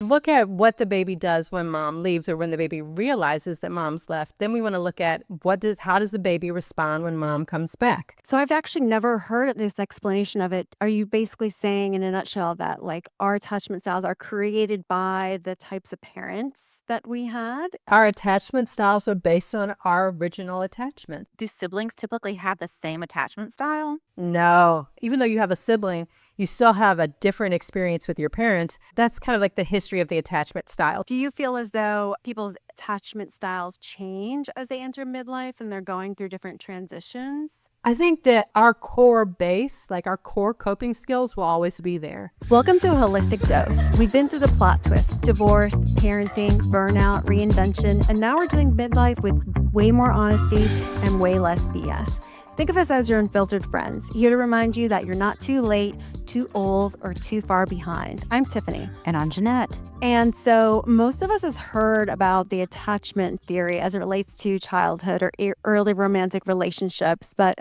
look at what the baby does when mom leaves or when the baby realizes that mom's left. Then we want to look at how does the baby respond when mom comes back? So I've actually never heard this explanation of it. Are you basically saying in a nutshell that like our attachment styles are created by the types of parents that we had? Our attachment styles are based on our original attachment. Do siblings typically have the same attachment style? No, even though you have a sibling, you still have a different experience with your parents. That's kind of like the history of the attachment style. Do you feel as though people's attachment styles change as they enter midlife and they're going through different transitions? I think that our core base, like our core coping skills, will always be there. Welcome to A Holistic Dose. We've been through the plot twists, divorce, parenting, burnout, reinvention, and now we're doing midlife with way more honesty and way less BS. Think of us as your unfiltered friends, here to remind you that you're not too late, too old, or too far behind. I'm Tiffany. And I'm Jeanette. And so most of us has heard about the attachment theory as it relates to childhood or early romantic relationships. But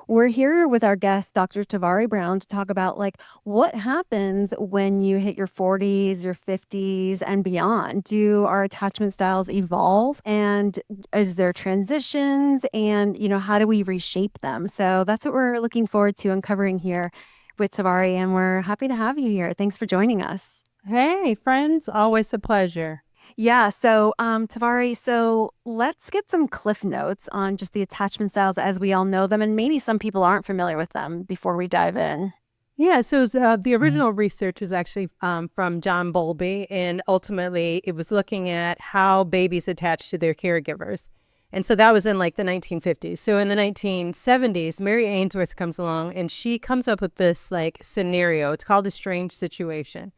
we're here with our guest, Dr. Tavari Brown, to talk about like what happens when you hit your 40s, your 50s, and beyond. Do our attachment styles evolve? And is there transitions? And, how do we reshape them? So that's what we're looking forward to uncovering here with Tavari. And we're happy to have you here. Thanks for joining us. Hey, friends, always a pleasure. Yeah. So, Tavari, so let's get some cliff notes on just the attachment styles as we all know them. And maybe some people aren't familiar with them before we dive in. Yeah, so the original research was actually from John Bowlby, and ultimately it was looking at how babies attach to their caregivers. And so that was in like the 1950s. So in the 1970s, Mary Ainsworth comes along and she comes up with this like scenario. It's called a strange situation.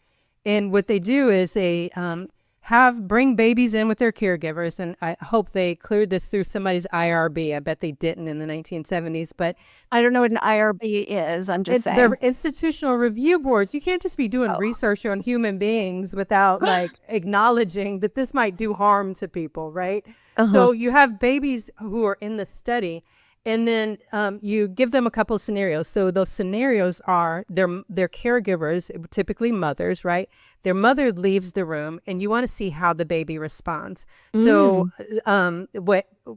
And what they do is they bring babies in with their caregivers, and I hope they cleared this through somebody's IRB. I bet they didn't in the 1970s, but I don't know what an IRB is. I'm just saying. They're institutional review boards. You can't just be doing research on human beings without like acknowledging that this might do harm to people, right? So you have babies who are in the study, and then you give them a couple of scenarios. So those scenarios are their caregivers, typically mothers, right? Their mother leaves the room, and you want to see how the baby responds. So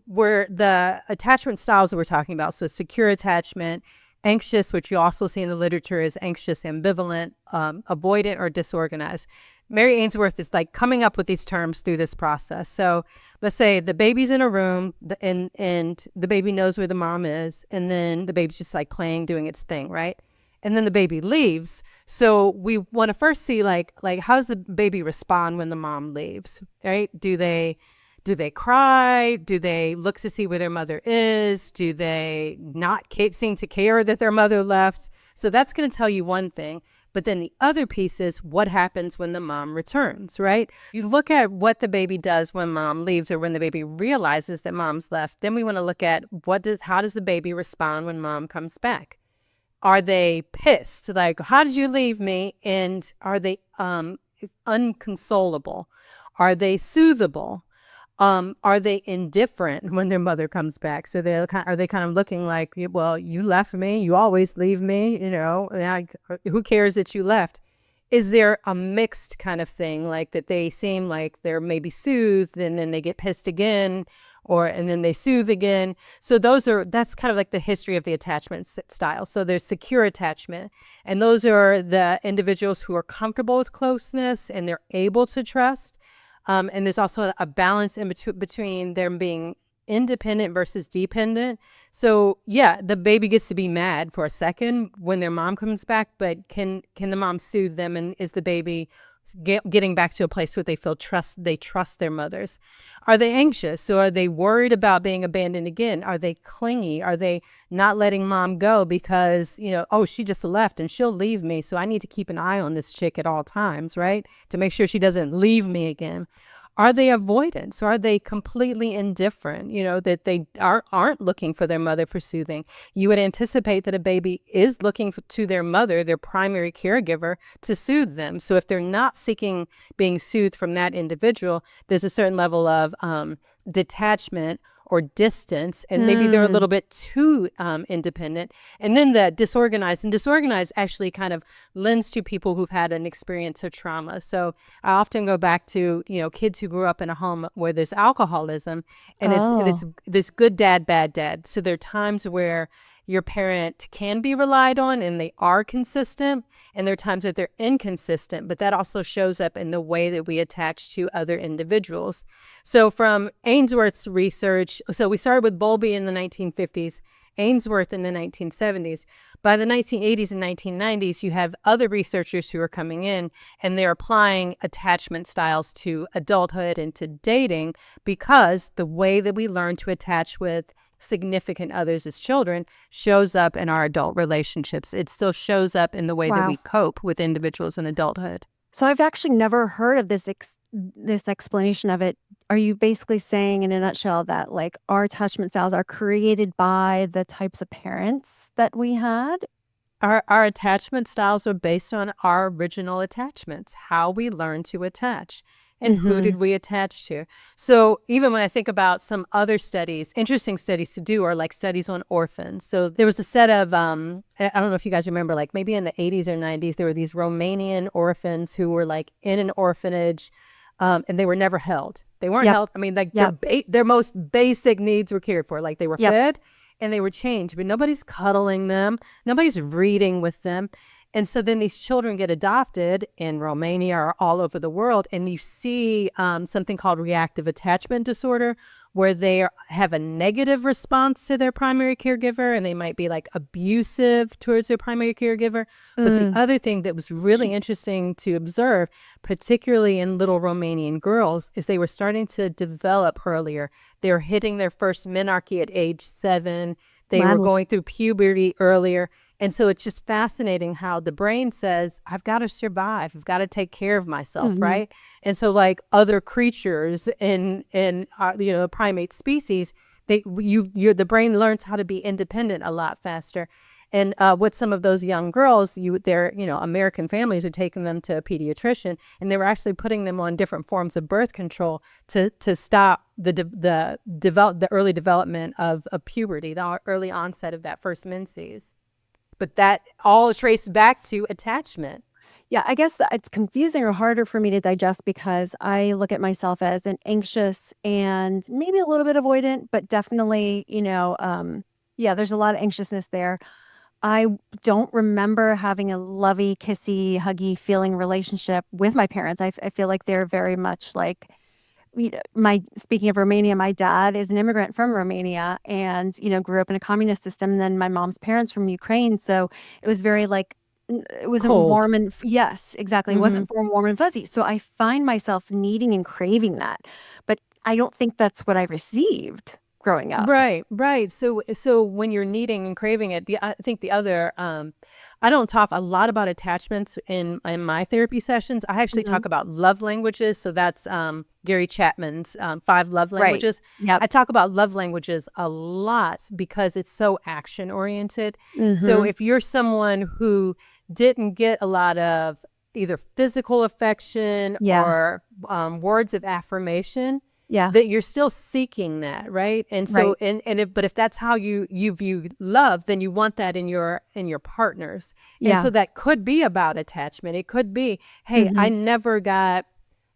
where the attachment styles that we're talking about, so secure attachment, anxious, which you also see in the literature is anxious, ambivalent, avoidant, or disorganized. Mary Ainsworth is like coming up with these terms through this process. So let's say the baby's in a room and the baby knows where the mom is, and then the baby's just like playing, doing its thing, right? And then the baby leaves. So we want to first see like how does the baby respond when the mom leaves, right? Do they cry? Do they look to see where their mother is? Do they not seem to care that their mother left? So that's going to tell you one thing. But then the other piece is what happens when the mom returns, right? You look at what the baby does when mom leaves or when the baby realizes that mom's left. Then we want to look at how does the baby respond when mom comes back? Are they pissed? Like, how did you leave me? And are they unconsolable? Are they soothable? Are they indifferent when their mother comes back? So are they kind of looking like, well, you left me, you always leave me, who cares that you left? Is there a mixed kind of thing, like that they seem like they're maybe soothed and then they get pissed again, and then they soothe again? So that's kind of like the history of the attachment style. So there's secure attachment, and those are the individuals who are comfortable with closeness and they're able to trust. And there's also a balance in between them being independent versus dependent. So yeah, the baby gets to be mad for a second when their mom comes back, but can the mom soothe them? And is the baby getting back to a place where they feel they trust their mothers? Are they anxious? So are they worried about being abandoned again? Are they clingy? Are they not letting mom go because, she just left and she'll leave me, so I need to keep an eye on this chick at all times, right? To make sure she doesn't leave me again. Are they avoidant? So are they completely indifferent, that they aren't looking for their mother for soothing? You would anticipate that a baby is looking to their mother, their primary caregiver, to soothe them. So if they're not seeking being soothed from that individual, there's a certain level of detachment or distance, and maybe they're a little bit too independent. And then the disorganized, and disorganized actually kind of lends to people who've had an experience of trauma. So I often go back to, kids who grew up in a home where there's alcoholism, and it's this good dad, bad dad. So there are times where your parent can be relied on and they are consistent, and there are times that they're inconsistent, but that also shows up in the way that we attach to other individuals. So from Ainsworth's research, so we started with Bowlby in the 1950s, Ainsworth in the 1970s. By the 1980s and 1990s, you have other researchers who are coming in, and they're applying attachment styles to adulthood and to dating, because the way that we learn to attach with significant others as children shows up in our adult relationships. It still shows up in the way that we cope with individuals in adulthood. So I've actually never heard of this this explanation of it. Are you basically saying in a nutshell that like our attachment styles are created by the types of parents that we had? Our attachment styles are based on our original attachments, how we learn to attach. And who did we attach to? So even when I think about some other studies, interesting studies to do are like studies on orphans. So there was a set of, I don't know if you guys remember, like maybe in the 80s or 90s, there were these Romanian orphans who were like in an orphanage, and they were never held. They weren't held. I mean, like their most basic needs were cared for. Like they were fed and they were changed, but nobody's cuddling them. Nobody's reading with them. And so then these children get adopted in Romania or all over the world, and you see something called reactive attachment disorder, where they have a negative response to their primary caregiver, and they might be like abusive towards their primary caregiver. But the other thing that was really interesting to observe, particularly in little Romanian girls, is they were starting to develop earlier. They were hitting their first menarche at age 7. They were going through puberty earlier. And so it's just fascinating how the brain says, I've got to survive. I've got to take care of myself, right? And so like other creatures in the primate species, the brain learns how to be independent a lot faster. And with some of those young girls, American families are taking them to a pediatrician, and they were actually putting them on different forms of birth control to stop the early development of puberty, the early onset of that first menses. But that all traced back to attachment. Yeah, I guess it's confusing or harder for me to digest because I look at myself as an anxious and maybe a little bit avoidant, but definitely, there's a lot of anxiousness there. I don't remember having a lovey, kissy, huggy feeling relationship with my parents. I feel like they're very much like, speaking of Romania, my dad is an immigrant from Romania and, grew up in a communist system. And then my mom's parents from Ukraine. So it was very like, it wasn't Cold. warm and yes, exactly. It wasn't warm and fuzzy. So I find myself needing and craving that, but I don't think that's what I received growing up. Right. So when you're needing and craving it, I think the other, I don't talk a lot about attachments in my therapy sessions. I actually talk about love languages. So that's Gary Chapman's 5 love languages. Right. Yep. I talk about love languages a lot because it's so action oriented. So if you're someone who didn't get a lot of either physical affection or words of affirmation, that you're still seeking that, right? And so, but if that's how you view love, then you want that in your partners. And so that could be about attachment. It could be, hey, I never got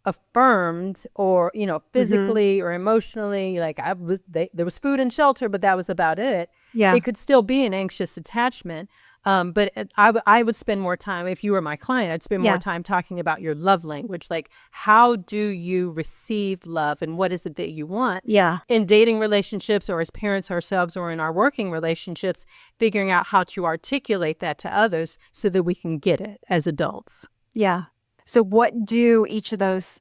affirmed or, physically or emotionally, like there was food and shelter, but that was about it. Yeah. It could still be an anxious attachment. But I would spend more time, if you were my client, I'd spend more time talking about your love language. Like, how do you receive love and what is it that you want? Yeah. In dating relationships or as parents ourselves or in our working relationships, figuring out how to articulate that to others so that we can get it as adults. Yeah. So what do each of those,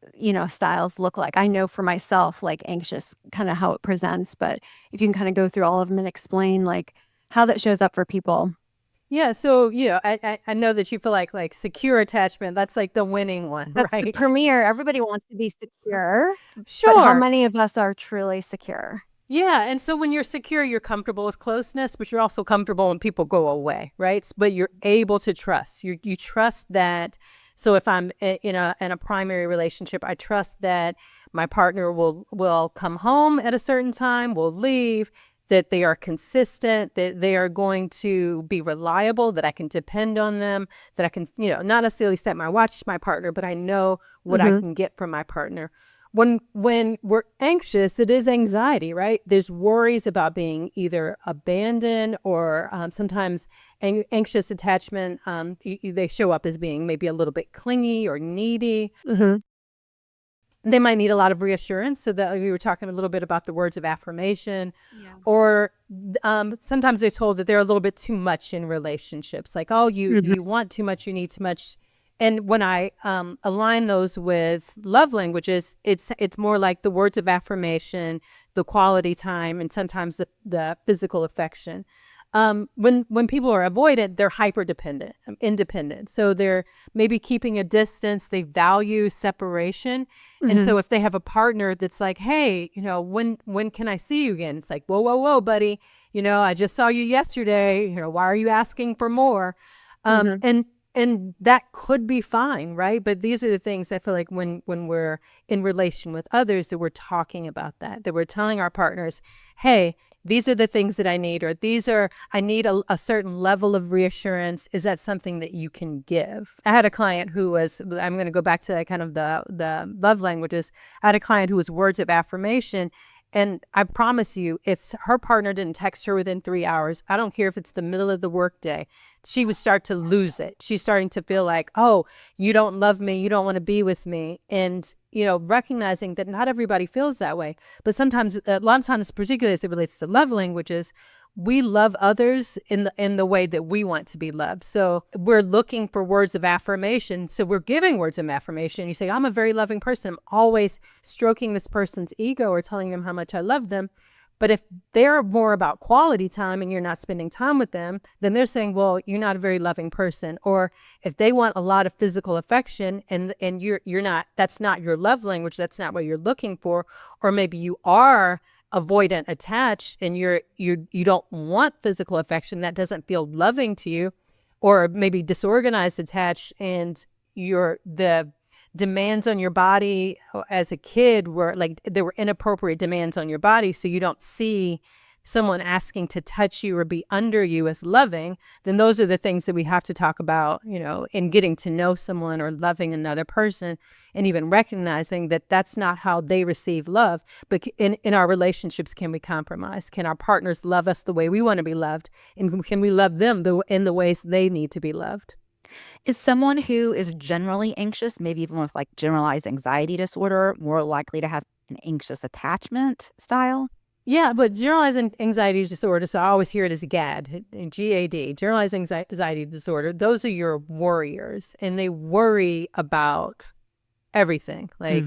styles look like? I know for myself, like anxious, kind of how it presents, but if you can kind of go through all of them and explain like how that shows up for people. Yeah, so I know that you feel like secure attachment. That's like the winning one, That's right? the premier. Everybody wants to be secure. Sure. But how many of us are truly secure? Yeah, and so when you're secure, you're comfortable with closeness, but you're also comfortable when people go away, right? But you're able to trust. You trust that So if I'm in a primary relationship, I trust that my partner will come home at a certain time, will leave, that they are consistent, that they are going to be reliable, that I can depend on them, that I can, not necessarily set my watch to my partner, but I know what I can get from my partner. When we're anxious, it is anxiety, right? There's worries about being either abandoned or sometimes anxious attachment. They show up as being maybe a little bit clingy or needy. They might need a lot of reassurance. So that we were talking a little bit about the words of affirmation, or sometimes they're told that they're a little bit too much in relationships. Like, oh, you want too much, you need too much. And when I align those with love languages, it's more like the words of affirmation, the quality time, and sometimes the physical affection. When people are avoidant, they're hyper dependent, independent. So they're maybe keeping a distance. They value separation. And so if they have a partner that's like, hey, when can I see you again? It's like, whoa, whoa, whoa, buddy. I just saw you yesterday. Why are you asking for more? And that could be fine, right? But these are the things I feel like when we're in relation with others, that we're talking about that we're telling our partners, hey, these are the things that I need, or I need a certain level of reassurance. Is that something that you can give? I had a client who was, I'm going to go back to kind of the love languages. I had a client who was words of affirmation. And I promise you, if her partner didn't text her within 3 hours, I don't care if it's the middle of the workday, she would start to lose it. She's starting to feel like, oh, you don't love me, you don't want to be with me. And, recognizing that not everybody feels that way. But sometimes, a lot of times, particularly as it relates to love languages, we love others in the way that we want to be loved. So we're looking for words of affirmation. So we're giving words of affirmation. You say, I'm a very loving person. I'm always stroking this person's ego or telling them how much I love them. But if they're more about quality time and you're not spending time with them, then they're saying, well, you're not a very loving person. Or if they want a lot of physical affection and you're not, that's not your love language, that's not what you're looking for. Or maybe you are avoidant attached and you don't want physical affection, that doesn't feel loving to you. Or maybe disorganized attached and the demands on your body as a kid were like, there were inappropriate demands on your body, so you don't see someone asking to touch you or be under you as loving. Then those are the things that we have to talk about, in getting to know someone or loving another person, and even recognizing that that's not how they receive love. But in our relationships, can we compromise? Can our partners love us the way we want to be loved? And can we love them in the ways they need to be loved? Is someone who is generally anxious, maybe even with like generalized anxiety disorder, more likely to have an anxious attachment style? Yeah, but generalized anxiety disorder, so I always hear it as GAD, G-A-D, generalized anxiety disorder. Those are your warriors, and they worry about everything. Like,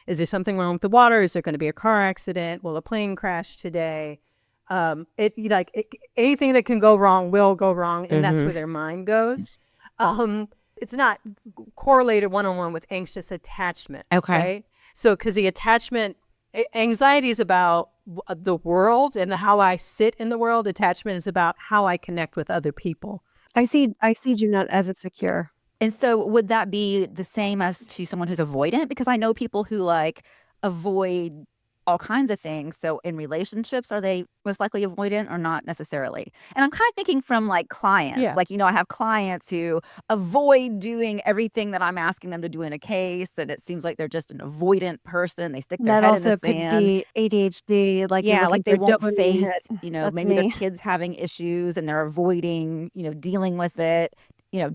is there something wrong with the water? Is there going to be a car accident? Will a plane crash today? Anything that can go wrong will go wrong, and that's where their mind goes. It's not correlated one-on-one with anxious attachment. Okay. Right? So, because the attachment, anxiety is about the world and how I sit in the world. Attachment is about how I connect with other people. I see Jeanette as insecure. And so would that be the same as to someone who's avoidant? Because I know people who like avoid all kinds of things. So in relationships, are they most likely avoidant or not necessarily? And I'm kind of thinking from like clients. Yeah. Like, I have clients who avoid doing everything that I'm asking them to do in a case. And it seems like they're just an avoidant person. They stick their That head also in the could sand. be ADHD. Like, Yeah, like they won't dopamine face, hit. That's maybe their me. kids having issues and they're avoiding, dealing with it.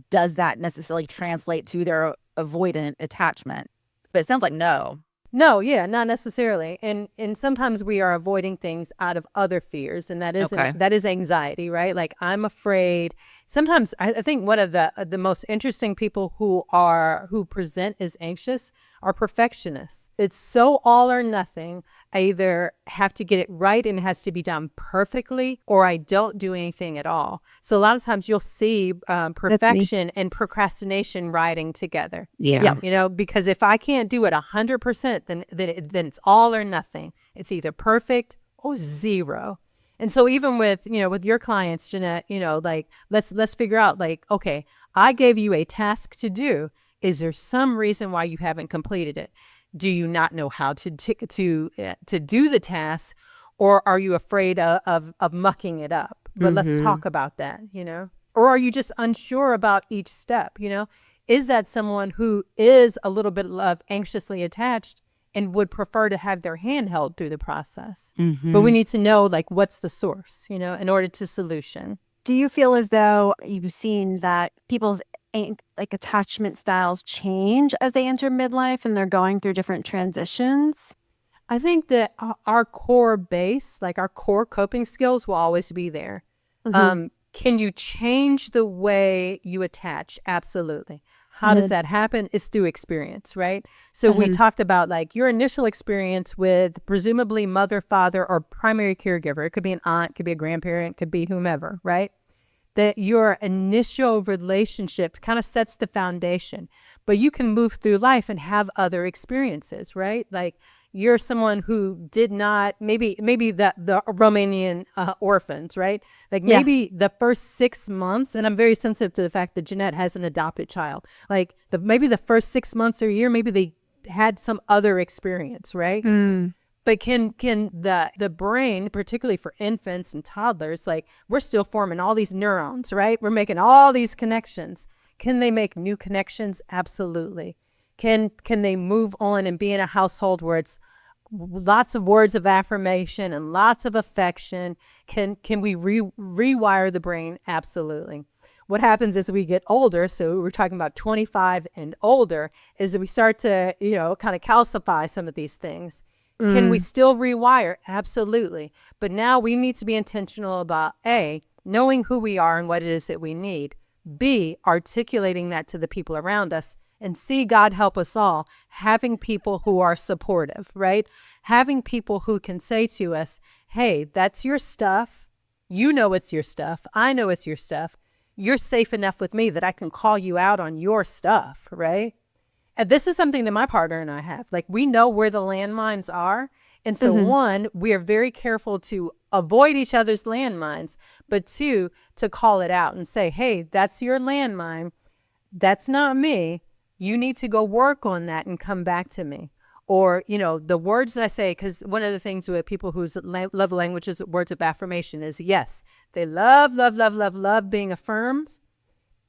Does that necessarily translate to their avoidant attachment? But it sounds like no. No, yeah, not necessarily. And sometimes we are avoiding things out of other fears, and that is Okay. that is anxiety, right? Like, I'm afraid. Sometimes I think one of the most interesting people who present as anxious are perfectionists. It's so all or nothing. I either have to get it right and it has to be done perfectly, or I don't do anything at all. So a lot of times you'll see perfection and procrastination riding together. Yeah. Because if I can't do it 100%, then it's all or nothing. It's either perfect or zero. And so even with your clients, Jeanette, like let's figure out, like, okay, I gave you a task to do. Is there some reason why you haven't completed it? Do you not know how to do the task, or are you afraid of mucking it up? But let's talk about that, or are you just unsure about each step? Is that someone who is a little bit anxiously attached and would prefer to have their hand held through the process? But we need to know, like, what's the source, in order to solution. Do you feel as though you've seen that people's attachment styles change as they enter midlife and they're going through different transitions? I think that our core base, like our core coping skills, will always be there. Can you change the way you attach? Absolutely. How does that happen? It's through experience, right? So we talked about like your initial experience with presumably mother, father, or primary caregiver. It could be an aunt, could be a grandparent, could be whomever, right? That your initial relationship kind of sets the foundation, but you can move through life and have other experiences, right? Like you're someone who did not, maybe the Romanian orphans, right? Like maybe the first 6 months, and I'm very sensitive to the fact that Jeanette has an adopted child. Like maybe the first 6 months or a year, maybe they had some other experience, right? But can the brain, particularly for infants and toddlers, like we're still forming all these neurons, right? We're making all these connections. Can they make new connections? Absolutely. Can they move on and be in a household where it's lots of words of affirmation and lots of affection? Can we rewire the brain? Absolutely. What happens as we get older, so we're talking about 25 and older, is that we start to, kind of calcify some of these things. Can we still rewire? Absolutely. But now we need to be intentional about A, knowing who we are and what it is that we need. B, articulating that to the people around us. And C, God help us all, having people who are supportive, right? Having people who can say to us, hey, that's your stuff. You know it's your stuff. I know it's your stuff. You're safe enough with me that I can call you out on your stuff, right? And this is something that my partner and I have. Like, we know where the landmines are. And so one, we are very careful to avoid each other's landmines, but two, to call it out and say, hey, that's your landmine. That's not me. You need to go work on that and come back to me. Or, the words that I say, because one of the things with people whose love language is words of affirmation is, yes, they love being affirmed.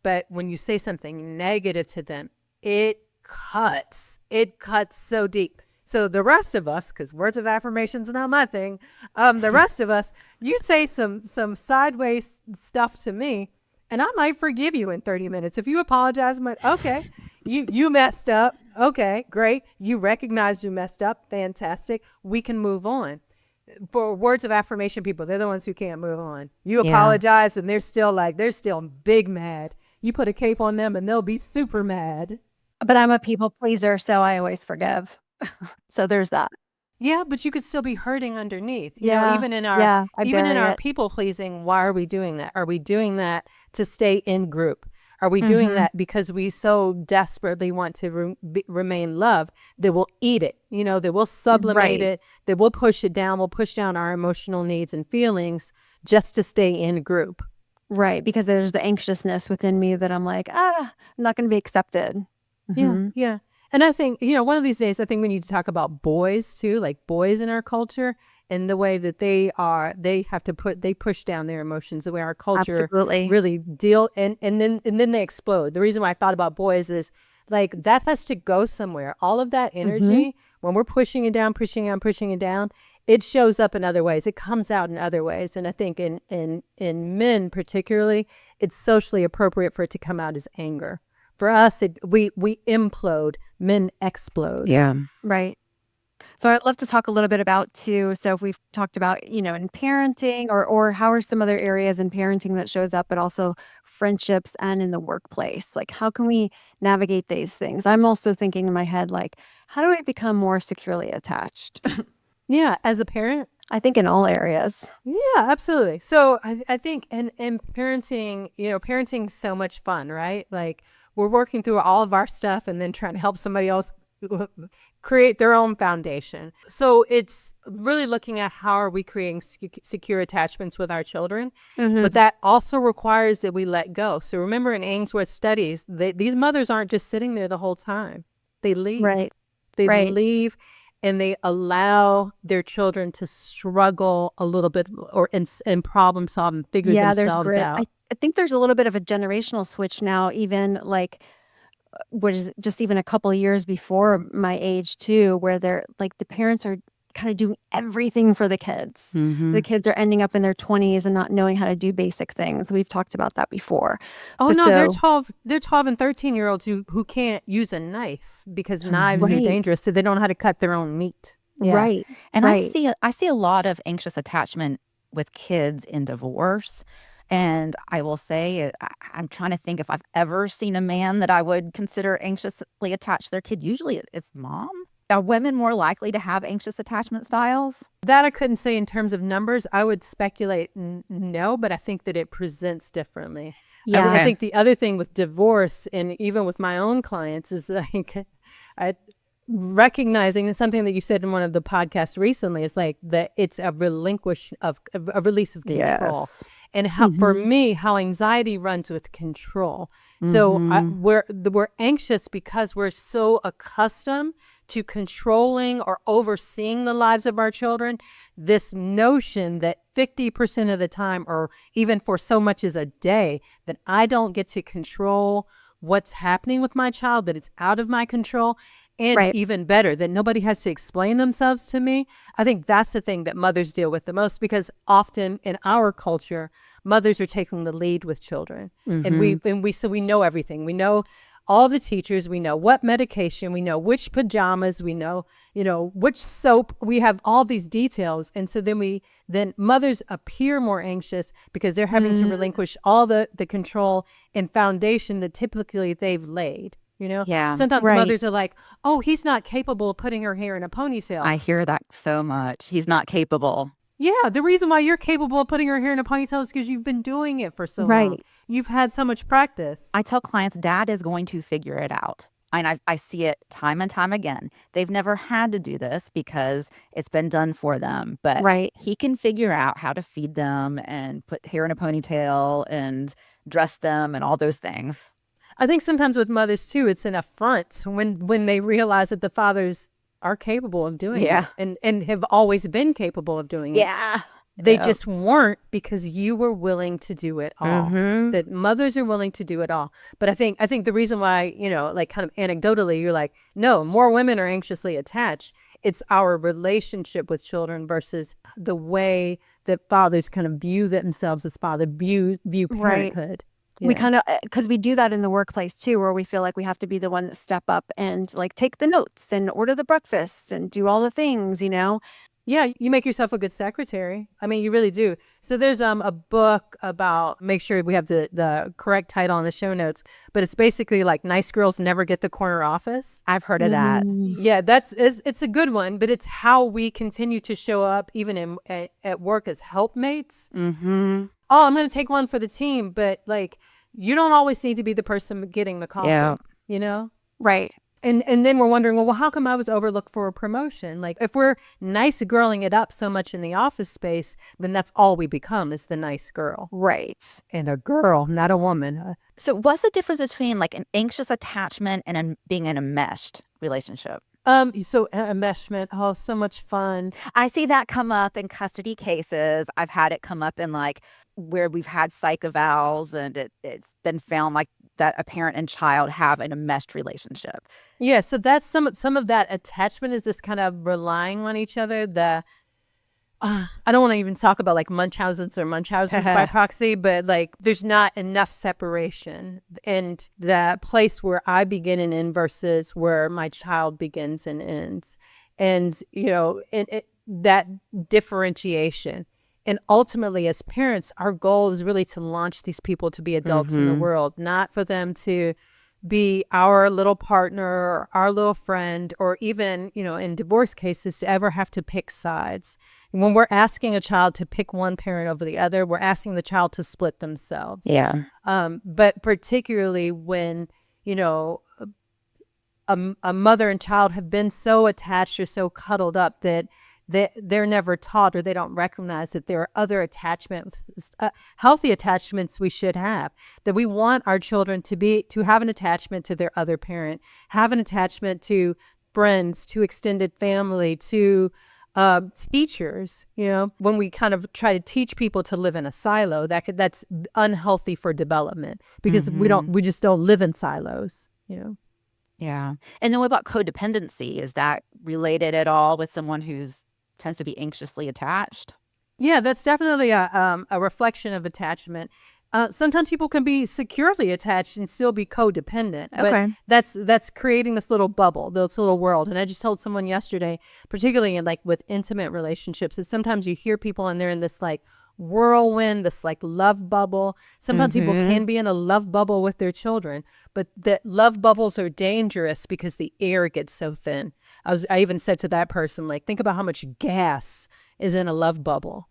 But when you say something negative to them, it cuts so deep. So the rest of us, because words of affirmation's not my thing, the rest of us, you say some sideways stuff to me, and I might forgive you in 30 minutes. If you apologize, I'm like, okay, you messed up. Okay, great. You recognize you messed up. Fantastic. We can move on. For words of affirmation people, they're the ones who can't move on. You apologize and they're still big mad. You put a cape on them and they'll be super mad. But I'm a people pleaser, so I always forgive. So there's that. Yeah, but you could still be hurting underneath. Even in our people pleasing, why are we doing that? Are we doing that to stay in group? Are we doing that because we so desperately want to remain loved that we'll eat it, that we'll sublimate it, that we'll push it down, we'll push down our emotional needs and feelings just to stay in group? Right, because there's the anxiousness within me that I'm like, I'm not going to be accepted. Yeah. And I think, one of these days, I think we need to talk about boys too, like boys in our culture and the way that they push down their emotions, the way our culture really deal. And then they explode. The reason why I thought about boys is like that has to go somewhere. All of that energy, when we're pushing it down, it shows up in other ways. It comes out in other ways. And I think in men particularly, it's socially appropriate for it to come out as anger. For us, we implode, men explode. Yeah. Right. So I'd love to talk a little bit about too. So if we've talked about, in parenting or how are some other areas in parenting that shows up, but also friendships and in the workplace, like how can we navigate these things? I'm also thinking in my head, like, how do I become more securely attached? Yeah. As a parent, I think in all areas. Yeah, absolutely. So I think in parenting, parenting's so much fun, right? Like we're working through all of our stuff and then trying to help somebody else create their own foundation. So it's really looking at how are we creating secure attachments with our children, but that also requires that we let go. So remember in Ainsworth studies, these mothers aren't just sitting there the whole time. They leave. Right. They Right. leave and they allow their children to struggle a little bit or in problem solve and figure Yeah, there's themselves grit. out. I think there's a little bit of a generational switch now, even like what is it, just even a couple of years before my age too, where they're like the parents are kind of doing everything for the kids. The kids are ending up in their 20s and not knowing how to do basic things. We've talked about that before. Oh But no, they're so 12 and 13-year-olds who can't use a knife because knives are right, dangerous, so they don't know how to cut their own meat. Yeah. right, And right. I see a lot of anxious attachment with kids in divorce. And I will say, I'm trying to think if I've ever seen a man that I would consider anxiously attached to their kid. Usually it's mom. Are women more likely to have anxious attachment styles? That I couldn't say in terms of numbers. I would speculate no, but I think that it presents differently. Yeah. I think the other thing with divorce and even with my own clients is like recognizing, and something that you said in one of the podcasts recently, is like that it's a release of control. Yes. And how for me, how anxiety runs with control. So we're anxious because we're so accustomed to controlling or overseeing the lives of our children. This notion that 50% of the time, or even for so much as a day, that I don't get to control what's happening with my child, that it's out of my control. And Right. even better, that nobody has to explain themselves to me. I think that's the thing that mothers deal with the most, because often in our culture, mothers are taking the lead with children. And we know everything. We know all the teachers, we know what medication, we know which pajamas, we know, which soap, we have all these details. And so then mothers appear more anxious because they're having to relinquish all the control and foundation that typically they've laid. Yeah. Sometimes Right. mothers are like, oh, he's not capable of putting her hair in a ponytail. I hear that so much. He's not capable. Yeah, the reason why you're capable of putting her hair in a ponytail is because you've been doing it for so long. Right. You've had so much practice. I tell clients, dad is going to figure it out. And I see it time and time again. They've never had to do this because it's been done for them. But Right. he can figure out how to feed them and put hair in a ponytail and dress them and all those things. I think sometimes with mothers too, it's an affront when they realize that the fathers are capable of doing Yeah. it and have always been capable of doing it. Yeah. They just weren't, because you were willing to do it all. Mm-hmm. That mothers are willing to do it all. But I think the reason why, like kind of anecdotally, you're like, no, more women are anxiously attached. It's our relationship with children versus the way that fathers kind of view themselves as view Right. parenthood. We Yeah. kind of, because we do that in the workplace too, where we feel like we have to be the one that step up and like take the notes and order the breakfast and do all the things, Yeah, you make yourself a good secretary. I mean, you really do. So there's a book about, make sure we have the correct title on the show notes, but it's basically like Nice Girls Never Get the Corner Office. I've heard of that. Yeah, it's a good one, but it's how we continue to show up even at work as helpmates. Mm-hmm. Oh, I'm going to take one for the team, but like you don't always need to be the person getting the coffee, Yeah. Right. And then we're wondering, well, how come I was overlooked for a promotion? Like if we're nice girling it up so much in the office space, then that's all we become, is the nice girl. Right. And a girl, not a woman. So what's the difference between like an anxious attachment and being in a meshed relationship? So enmeshment, oh, so much fun. I see that come up in custody cases. I've had it come up in like where we've had psych evals and it's been found like that a parent and child have an enmeshed relationship. Yeah, so that's some of that attachment is this kind of relying on each other. I don't want to even talk about like Munchausen's by proxy, but like there's not enough separation, and that place where I begin and end versus where my child begins and ends, and that differentiation. And ultimately, as parents, our goal is really to launch these people to be adults in the world, not for them to be our little partner or our little friend, or even, in divorce cases, to ever have to pick sides. And when we're asking a child to pick one parent over the other, we're asking the child to split themselves. Yeah. But particularly when, a a mother and child have been so attached or so cuddled up that they're never taught, or they don't recognize that there are other attachments, healthy attachments we should have, that we want our children to have an attachment to their other parent, have an attachment to friends, to extended family, to teachers. When we kind of try to teach people to live in a silo, that's unhealthy for development, because we just don't live in silos. Yeah. And then what about codependency? Is that related at all with someone who's tends to be anxiously attached? Yeah, that's definitely a reflection of attachment. Sometimes people can be securely attached and still be codependent, but that's creating this little bubble, this little world. And I just told someone yesterday, particularly in with intimate relationships, that sometimes you hear people and they're in this whirlwind, this love bubble. Sometimes people can be in a love bubble with their children, but the love bubbles are dangerous because the air gets so thin. I even said to that person, think about how much gas is in a love bubble,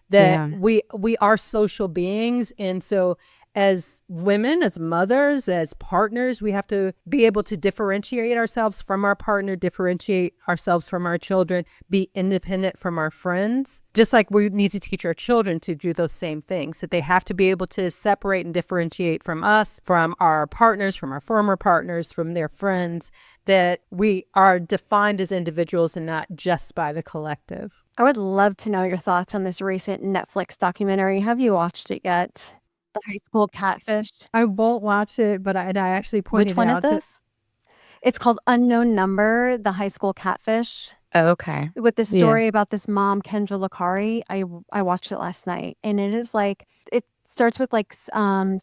that we are social beings. And so as women, as mothers, as partners, we have to be able to differentiate ourselves from our partner, differentiate ourselves from our children, be independent from our friends, just like we need to teach our children to do those same things, that they have to be able to separate and differentiate from us, from our partners, from our former partners, from their friends, that we are defined as individuals and not just by the collective. I would love to know your thoughts on this recent Netflix documentary. Have you watched it yet? The high school catfish. I won't watch it, but I actually pointed Which one is out this? It's called Unknown Number, the high school catfish. Oh, okay. With the story about this mom, Kendra Lakari. I watched it last night, and it is it starts with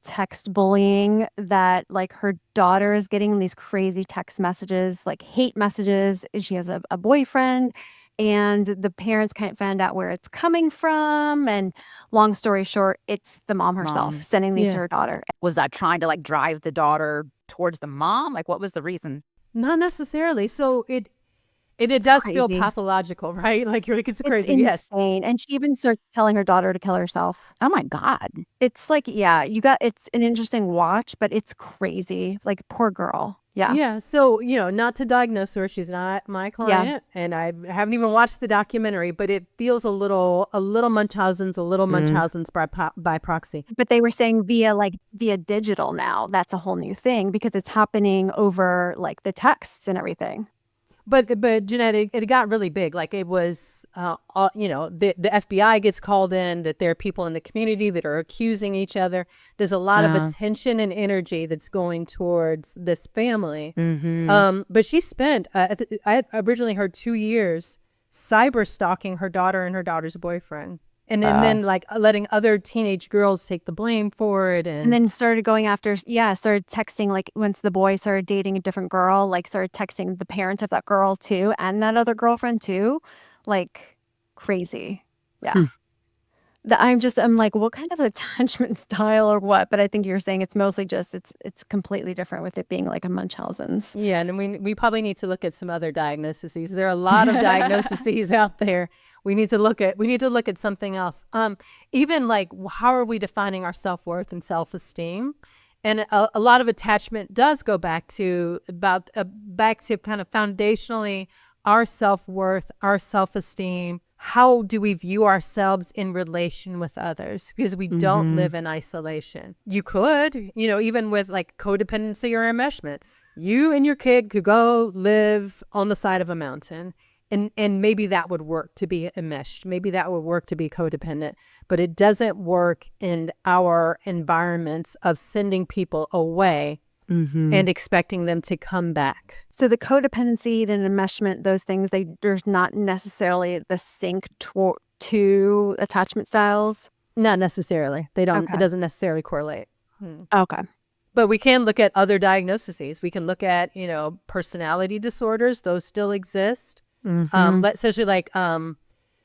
text bullying, that her daughter is getting these crazy text messages, hate messages, and she has a boyfriend, and the parents can't find out where it's coming from. And long story short, it's the mom herself sending these to her daughter. Was that trying to drive the daughter towards the mom? What was the reason? Not necessarily. So it does feel crazy. pathological, right? It's crazy. It's insane. And she even starts telling her daughter to kill herself. Oh my God. It's it's an interesting watch, but it's crazy. Poor girl. Yeah. Yeah. So, not to diagnose her, she's not my client, and I haven't even watched the documentary, but it feels a little Munchausen's, by proxy. But they were saying via digital now, that's a whole new thing, because it's happening over the texts and everything. But Jeanette, it got really big. It was, the FBI gets called in, that there are people in the community that are accusing each other. There's a lot of attention and energy that's going towards this family. But she spent, I originally heard 2 years cyber stalking her daughter and her daughter's boyfriend. And then letting other teenage girls take the blame for it. And then started going after, started texting, once the boy started dating a different girl, started texting the parents of that girl too, and that other girlfriend too, crazy. Yeah. I'm what kind of attachment style or what? But I think you're saying it's mostly just, it's completely different with it being a Munchausen's. Yeah. And we probably need to look at some other diagnoses. There are a lot of diagnoses out there. We need to look at something else. Even how are we defining our self-worth and self-esteem? And a lot of attachment does go back to kind of foundationally our self-worth, our self-esteem. How do we view ourselves in relation with others? Because we don't live in isolation. You could, even with codependency or enmeshment, you and your kid could go live on the side of a mountain. And maybe that would work to be enmeshed. Maybe that would work to be codependent. But it doesn't work in our environments of sending people away and expecting them to come back. So the codependency, the enmeshment, those things, there's not necessarily the sync to attachment styles? Not necessarily. They don't. Okay. It doesn't necessarily correlate. Okay. But we can look at other diagnoses. We can look at, personality disorders. Those still exist. Especially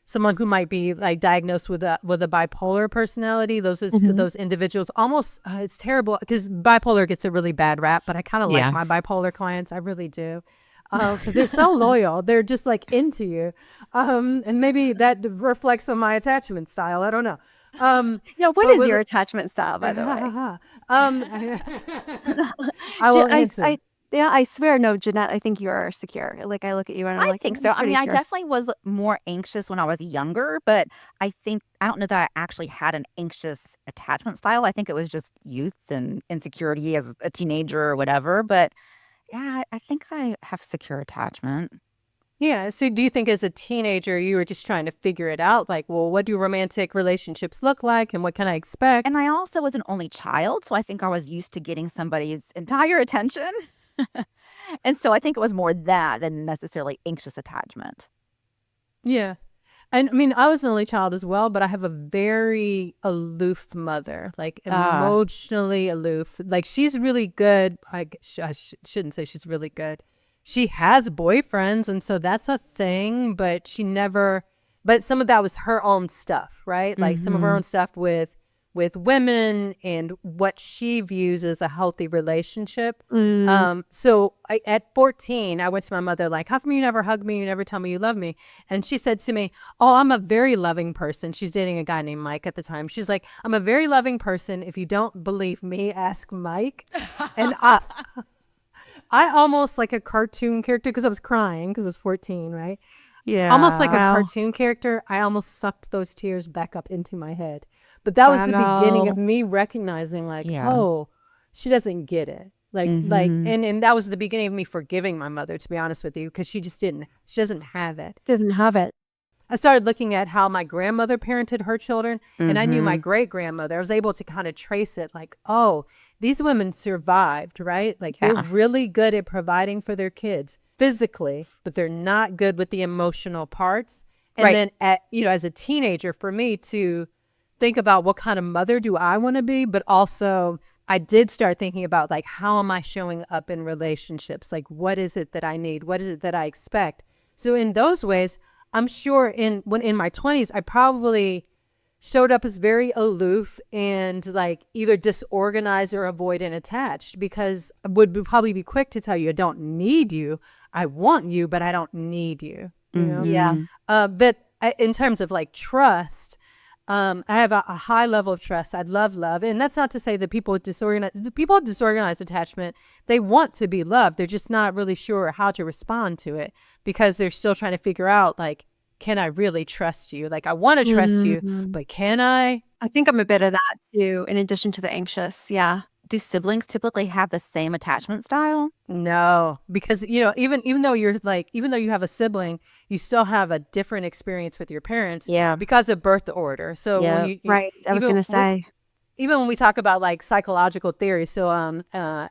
someone who might be diagnosed with a bipolar personality. Those individuals almost, it's terrible because bipolar gets a really bad rap, but I kind of like my bipolar clients. I really do. Because they're so loyal. They're just into you. And maybe that reflects on my attachment style. I don't know. What is your attachment style, by the way? I will answer. Yeah, I swear, no, Jeanette, I think you are secure. Like, I look at you and I'm I like, think "I'm so. I pretty mean, I sure." definitely was more anxious when I was younger, but I don't know that I actually had an anxious attachment style. I think it was just youth and insecurity as a teenager or whatever. But yeah, I think I have secure attachment. Yeah. So do you think as a teenager, you were just trying to figure it out? Like, well, what do romantic relationships look like and what can I And expect? I also was an only child, so I think I was used to getting somebody's entire attention. And so I think it was more that than necessarily anxious attachment. Yeah. And I mean, I was an only child as well, but I have a very aloof mother, like Uh, emotionally aloof. Like she's really good. Shouldn't say she's really good. She has boyfriends, and so that's a thing, but she never, but some of that was her own stuff, right? Like some of her mhm. own stuff with women and what she views as a healthy relationship. Mm. At 14, I went to my mother like, how come you never hug me? You never tell me you love me? And she said to me, oh, I'm a very loving person. She's dating a guy named Mike at the time. She's like, I'm a very loving person. If you don't believe me, ask Mike. And I almost like a cartoon character because I was crying because I was 14, right? Almost like a Yeah. Wow. cartoon character, I almost sucked those tears back up into my head. But that was the beginning of Wow. me recognizing like, Yeah. oh, she doesn't get it. Mhm. And that was the beginning of me forgiving my mother, to be honest with you, because she doesn't have it. Doesn't have it. I started looking at how my grandmother parented her children, and I knew my Mhm. great grandmother. I was able to kind of trace it like, oh, these women survived, right? Like they're Yeah. really good at providing for their kids physically, but they're not good with the emotional parts. And Right. then as a teenager, for me to think about what kind of mother do I want to be, but also I did start thinking about like, how am I showing up in relationships? Like, what is it that I need? What is it that I expect? So in those ways, I'm sure in my 20s, I probably showed up as very aloof and like either disorganized or avoidant attached because I would probably be quick to tell you, I don't need you. I want you, but I don't need you, you know? Yeah. Mhm. In terms of like trust, I have a high level of trust. I love love. And that's not to say that the people with disorganized attachment, they want to be loved. They're just not really sure how to respond to it because they're still trying to figure out, like, can I really trust you? Like, I want to trust you, Mhm. but can I? I think I'm a bit of that too, in addition to the anxious. Yeah. Do siblings typically have the same attachment style? No, because even though even though you have a sibling, you still have a different experience with your parents Yeah. because of birth order. So when Yep. Right. I was even gonna say. even when we talk about like psychological theory, so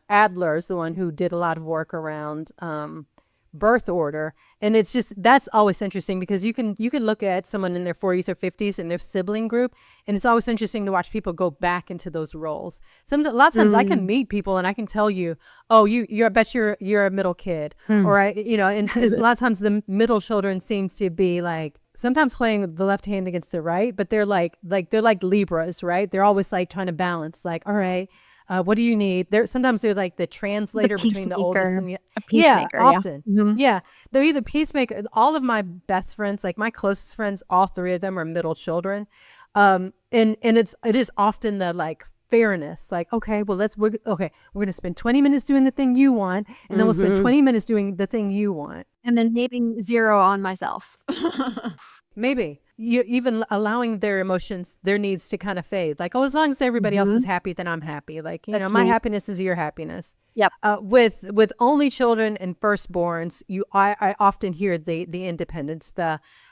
Adler is the one who did a lot of work around birth order, and it's just that's always interesting because you can look at someone in their 40s or 50s in their sibling group, and it's always interesting to watch people go back into those roles. A lot of times I can Mm. meet people and I can tell you, oh, I bet you're a middle kid, Mm. or and because a lot of times the middle children seems to be like sometimes playing the left hand against the right, but they're like Libras, right? They're always like trying to balance, like, all right, what do you need? They're like the The translator between the oldest peacemaker. and A yeah, peacemaker, yeah. often. Mhm. Yeah, they're either peacemaker. All of my best friends, like my closest friends, all three of them are middle children, and it is often the like fairness, like okay, well we're gonna spend 20 minutes doing the thing you want, and then we'll spend Mhm. 20 minutes doing the thing you want. And then maybe 0 on myself. Maybe you even allowing their emotions, their needs to kind of fade. Like, oh, as long as everybody else is Mhm. happy, then I'm happy. Like, That's my me. happiness is your happiness. Yep. With only children and firstborns, I often hear the independence.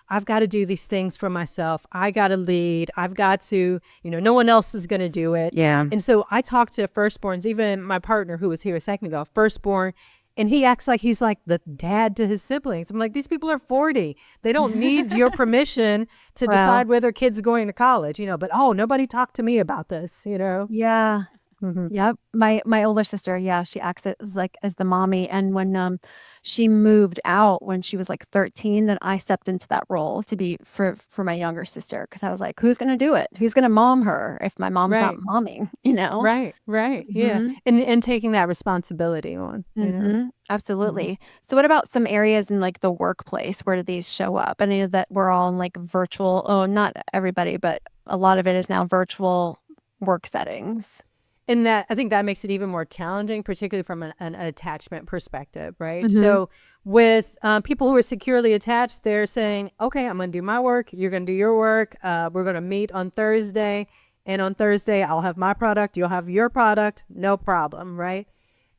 I've got to do these things for myself. I got to lead. I've got to, no one else is going to do it. Yeah. And so I talk to firstborns, even my partner who was here a second ago, firstborn, and he acts like he's like the dad to his siblings. I'm like, these people are 40. They don't need your permission to Well, decide whether kids going to college, but oh, nobody talked to me about this. yeah. Mhm. Yep. My older sister, yeah, she acts as the mommy, and when, she moved out when she was, like, 13, then I stepped into that role to be for my younger sister because I was like, "Who's gonna do it? Who's gonna mom her if my mom's not Right. momming?" You know? Right. Yeah. Mhm. And taking that responsibility on. Mhm. Mhm. Absolutely. So what about some areas in, like, the workplace? Where do these show up? I know that we're all in, like, virtual not everybody, but a lot of it is now virtual work settings. And that, I think that makes it even more challenging, particularly from an attachment perspective, right? Mm-hmm. So with people who are securely attached, they're saying, okay, I'm going to do my work. You're going to do your work. We're going to meet on Thursday. And on Thursday, I'll have my product. You'll have your product. No problem, right?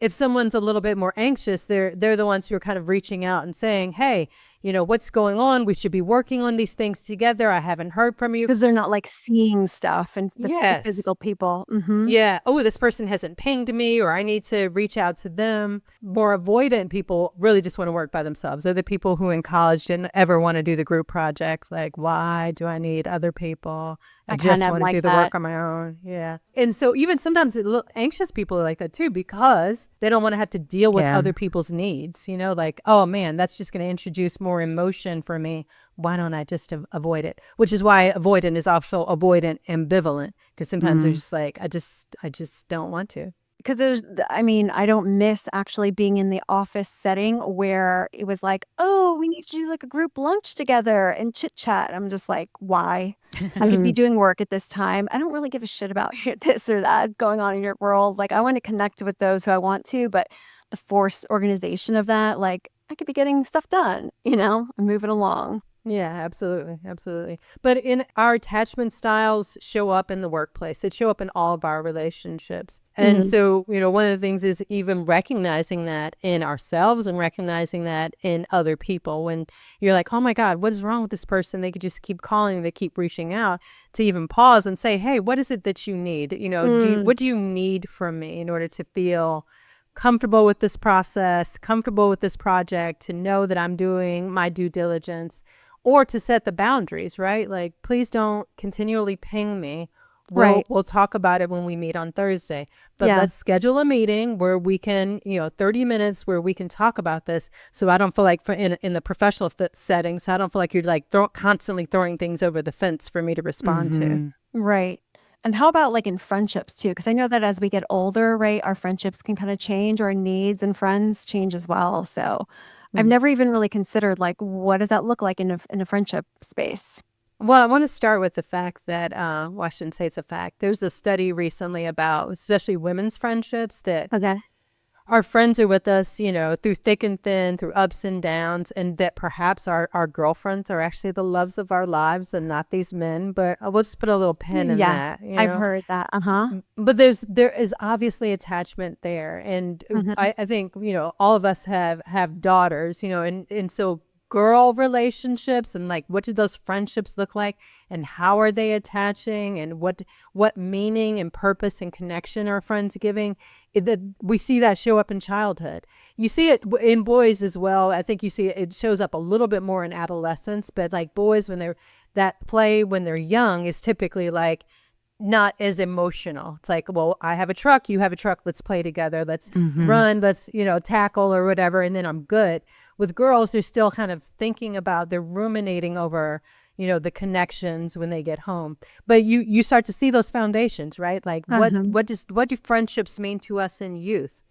If someone's a little bit more anxious, they're the ones who are kind of reaching out and saying, hey, what's going on? We should be working on these things together. I haven't heard from you. Because they're not like seeing stuff and the Yes. physical people. Mm-hmm. Yeah. Oh, this person hasn't pinged me, or I need to reach out to them. More avoidant people really just want to work by themselves. They're the people who in college didn't ever want to do the group project. Like, why do I need other people? I just want to do the work on my own. Yeah. And so even sometimes anxious people are like that too, because they don't want to have to deal with other people's needs. Like, oh man, that's just going to introduce more emotion for me. Why don't I just avoid it? Which is why avoidant is also avoidant ambivalent, because sometimes they're just like, I just don't want to. Because I don't miss actually being in the office setting where it was like, oh, we need to do like a group lunch together and chit chat. I'm just like, why? I could be doing work at this time. I don't really give a shit about this or that going on in your world. Like, I want to connect with those who I want to, but the forced organization of that, like, I could be getting stuff done, and move it along. Yeah, absolutely. Absolutely. But in our attachment styles show up in the workplace. They show up in all of our relationships. And so, one of the things is even recognizing that in ourselves and recognizing that in other people. When you're like, oh my God, what is wrong with this person? They could just keep calling, they keep reaching out, to even pause and say, hey, what is it that you need? What do you need from me in order to feel comfortable with this process, comfortable with this project, to know that I'm doing my due diligence? Or to set the boundaries, right? Like, please don't continually ping me. We'll talk about it when we meet on Thursday. But let's schedule a meeting where we can, 30 minutes where we can talk about this. So I don't feel like in the professional setting, so I don't feel like you're like constantly throwing things over the fence for me to respond to. Right. And how about like in friendships too? Because I know that as we get older, right, our friendships can kind of change, our needs and friends change as well. So I've never even really considered like, what does that look like in a friendship space? Well, I want to start with the fact that, well, I shouldn't say it's a fact. There's a study recently about especially women's friendships that our friends are with us, through thick and thin, through ups and downs, and that perhaps our girlfriends are actually the loves of our lives and not these men. But we'll just put a little pin in that. I've heard that. But there is obviously attachment there. And I think, all of us have daughters, and so girl relationships and like, what do those friendships look like, and how are they attaching, and what meaning and purpose and connection are friends giving? We see that show up in childhood. You see it in boys as well. I think you see it shows up a little bit more in adolescence, but like boys, when they're young is typically like not as emotional. It's like, well, I have a truck, you have a truck, let's play together, let's run, let's tackle or whatever, and then I'm good. With girls, they're still kind of they're ruminating over the connections when they get home. But you start to see those foundations, right? Like what do friendships mean to us in youth?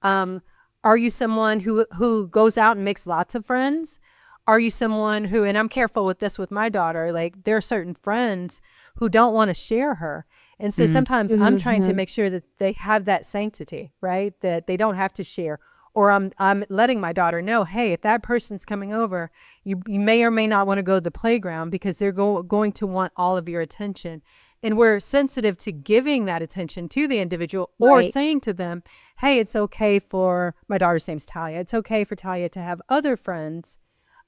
Are you someone who goes out and makes lots of friends? Are you someone who, and I'm careful with this with my daughter, like there are certain friends who don't want to share her. And so sometimes I'm trying to make sure that they have that sanctity, right? That they don't have to share. Or I'm letting my daughter know, hey, if that person's coming over, you may or may not want to go to the playground because they're going to want all of your attention. And we're sensitive to giving that attention to the individual, or saying to them, hey, it's okay for, my daughter's name's Talia, it's okay for Talia to have other friends.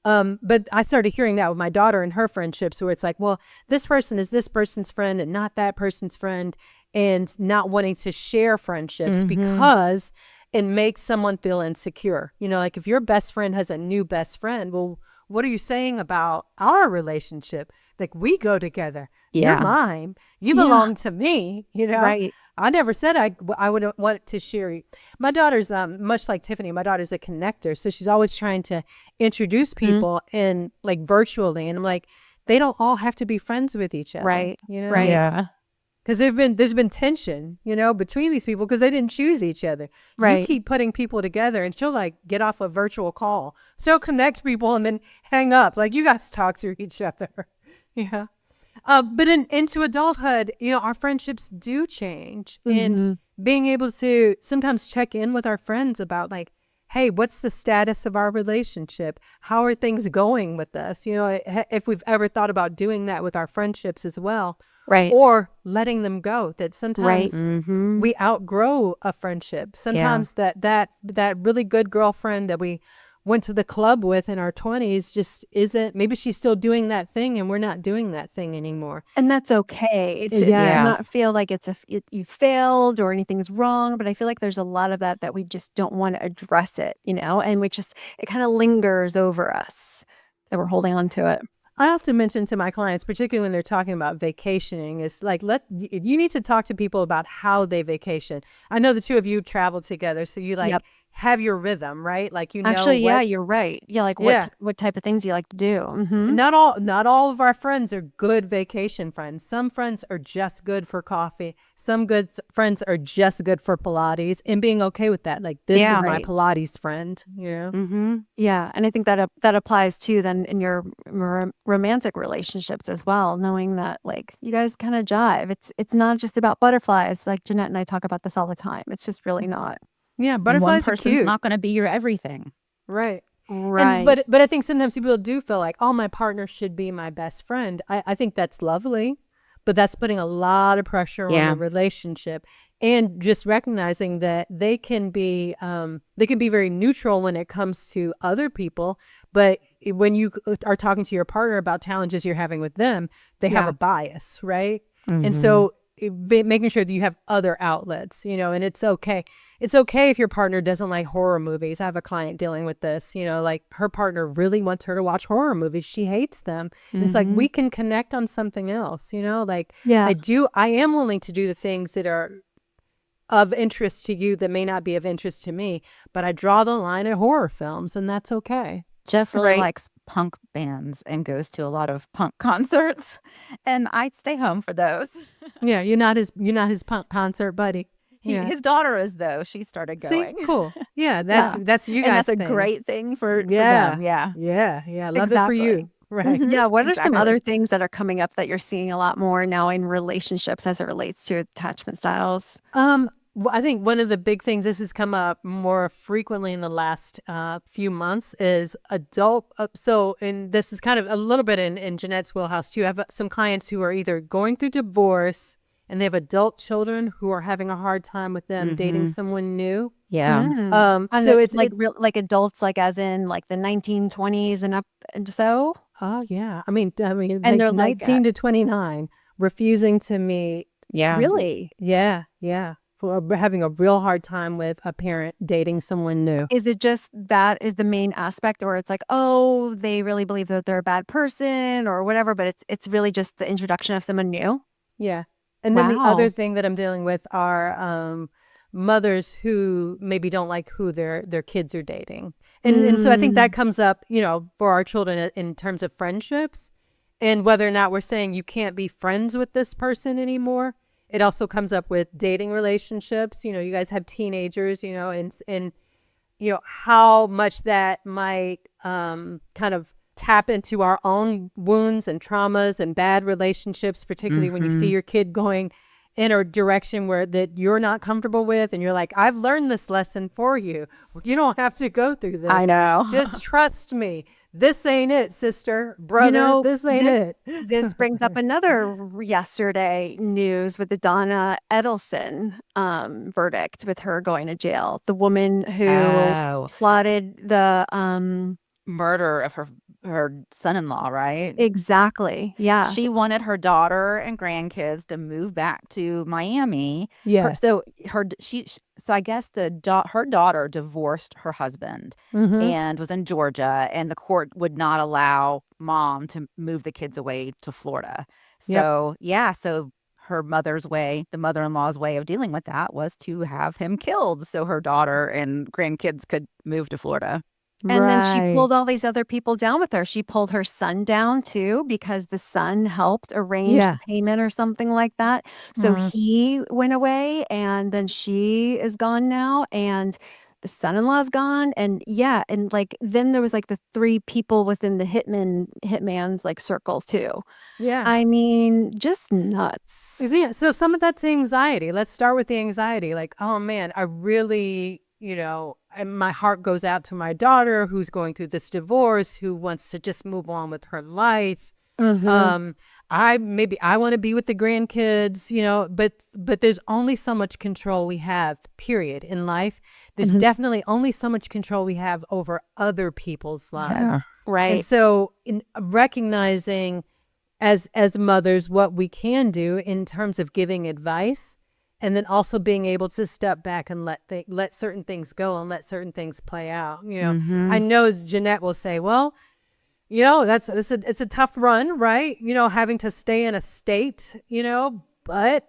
But I started hearing that with my daughter and her friendships, where it's like, well, this person is this person's friend and not that person's friend, and not wanting to share friendships because it makes someone feel insecure. Like if your best friend has a new best friend, well, what are you saying about our relationship? Like, we go together. You're mine. You belong to me, Right. I never said I would want to share you. My daughter's much like Tiffany. My daughter's a connector, so she's always trying to introduce people in like virtually, and I'm like, they don't all have to be friends with each other, Right. Right? Yeah. Because there's been tension, between these people because they didn't choose each other. Right. You keep putting people together, and she'll like get off a virtual call. She'll connect people and then hang up. Like, you guys talk to each other. But into adulthood, our friendships do change, and being able to sometimes check in with our friends about like, hey, what's the status of our relationship? How are things going with us? You know, if we've ever thought about doing that with our friendships as well, Right. or letting them go, that Right. sometimes we outgrow a friendship. Sometimes that really good girlfriend that we went to the club with in our 20s just isn't, maybe she's still doing that thing and we're not doing that thing anymore. And that's okay. It's Yes. not feel like you failed or anything's wrong, but I feel like there's a lot of that we just don't want to address it, and it kind of lingers over us that we're holding on to it. I often mention to my clients, particularly when they're talking about vacationing, is like, you need to talk to people about how they vacation. I know the two of you travel together, so you like Yep. have your rhythm, right? Like, you know, Actually, yeah, you're right. Yeah, like Yeah. what type of things do you like to do? Not all of our friends are good vacation friends. Some friends are just good for coffee. Some good friends are just good for Pilates, and being okay with that. Like, this is my Right. Pilates friend, you know? Yeah, and I think that applies too then in your romantic relationships as well, knowing that like you guys kind of jive. It's not just about butterflies. Like Jeanette and I talk about this all the time. It's just really not. Yeah, One butterflies are person's cute. not going to be your everything. Right. Right. But I think sometimes people do feel like, oh, my partner should be my best friend. I think that's lovely, but that's putting a lot of pressure on the relationship, and just recognizing that they can be very neutral when it comes to other people, but when you are talking to your partner about challenges you're having with them, they have a bias, right? And so making sure that you have other outlets, and it's okay. It's okay if your partner doesn't like horror movies. I have a client dealing with this, like her partner really wants her to watch horror movies. She hates them. And it's like, we can connect on something else, like Yeah. I am willing to do the things that are of interest to you that may not be of interest to me, but I draw the line at horror films, and that's okay. Jeff really Right. likes punk bands and goes to a lot of punk concerts, and I stay home for those. Yeah, you're not his punk concert buddy. Yeah. His daughter is, though. She started See, going. cool. Yeah, that's you And guys. that's a thing. great thing for Yeah. them. Yeah. Yeah. Love it for Exactly. you. Right. Yeah, what are some Exactly. other things that are coming up that you're seeing a lot more now in relationships as it relates to attachment styles? Well, I think one of the big things, this has come up more frequently in the last few months, is adult. And this is kind of a little bit in Jeanette's wheelhouse too. I have some clients who are either going through divorce and they have adult children who are having a hard time with them dating someone new. Yeah. And So it's like real like adults, like as in like the 1920s and up and so. oh yeah. I mean, And like they're like 19 to 29, refusing to meet. Yeah. really? Yeah. For having a real hard time with a parent dating someone new. Is it just that is the main aspect, or it's like, oh, they really believe that they're a bad person or whatever, but it's really just the introduction of someone new? Yeah. And then the other Wow. thing that I'm dealing with are mothers who maybe don't like who their kids are dating. And so I think that comes up, for our children in terms of friendships, and whether or not we're saying you can't be friends with this person anymore. It also comes up with dating relationships. You guys have teenagers, and how much that might kind of tap into our own wounds and traumas and bad relationships, particularly when you see your kid going in a direction that you're not comfortable with, and you're like, I've learned this lesson for you. You don't have to go through this. I know. Just trust me. This ain't it, sister, brother. This ain't it. This brings up another yesterday news with the Donna Edelson verdict with her going to jail. The woman who plotted the Murder of her son-in-law, right? exactly. Yeah. She wanted her daughter and grandkids to move back to Miami. Yes. So I guess her daughter divorced her husband and was in Georgia, and the court would not allow mom to move the kids away to Florida. So so her the mother-in-law's way of dealing with that was to have him killed so her daughter and grandkids could move to Florida. And then she pulled all these other people down with her. She pulled her son down too, because the son helped arrange the payment or something like that. So he went away, and then she is gone now. And the son-in-law's gone. And yeah, and like then there was like the 3 people within the hitman's like circle too. Yeah. I mean, just nuts. Yeah. So some of that's anxiety. Let's start with the anxiety. Like, oh man, I really, and my heart goes out to my daughter who's going through this divorce, who wants to just move on with her life. Mhm. I want to be with the grandkids, but there's only so much control we have, period, in life. There's Mhm. definitely only so much control we have over other people's lives. Yeah. And Right. so in recognizing as mothers what we can do in terms of giving advice, and then also being able to step back and let certain things go and let certain things play out. Mm-hmm. I know Jeanette will say, well, it's a tough run, right? Having to stay in a state, but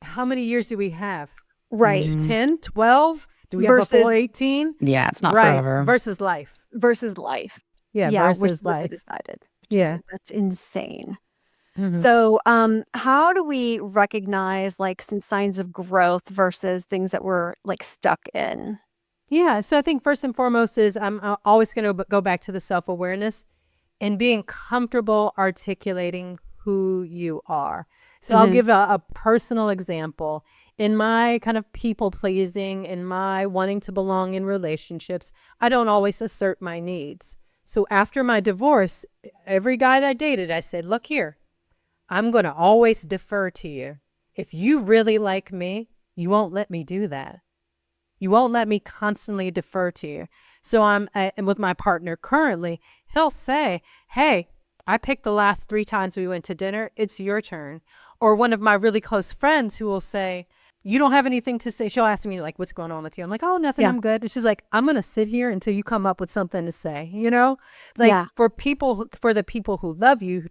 how many years do we have? Right. Mhm. 10, 12? Do we have a full Versus 18? Yeah, it's not Right. forever. Versus life. versus life. Yeah, Yeah, which versus is what they life. decided. Yeah. That's insane. Mhm. So, how do we recognize like some signs of growth versus things that we're like stuck in? Yeah. So I think first and foremost is I'm always going to go back to the self-awareness and being comfortable articulating who you are. So I'll Mhm. give a personal example. In my kind of people pleasing, in my wanting to belong in relationships, I don't always assert my needs. So after my divorce, every guy that I dated, I said, look here, I'm going to always defer to you. If you really like me, you won't let me do that. You won't let me constantly defer to you. So and with my partner currently, he'll say, hey, I picked the last 3 times we went to dinner. It's your turn. Or one of my really close friends who will say, you don't have anything to say. She'll ask me like, what's going on with you? I'm like, oh, nothing. Yeah. I'm good. And she's like, I'm going to sit here until you come up with something to say, like Yeah. for the people who love you,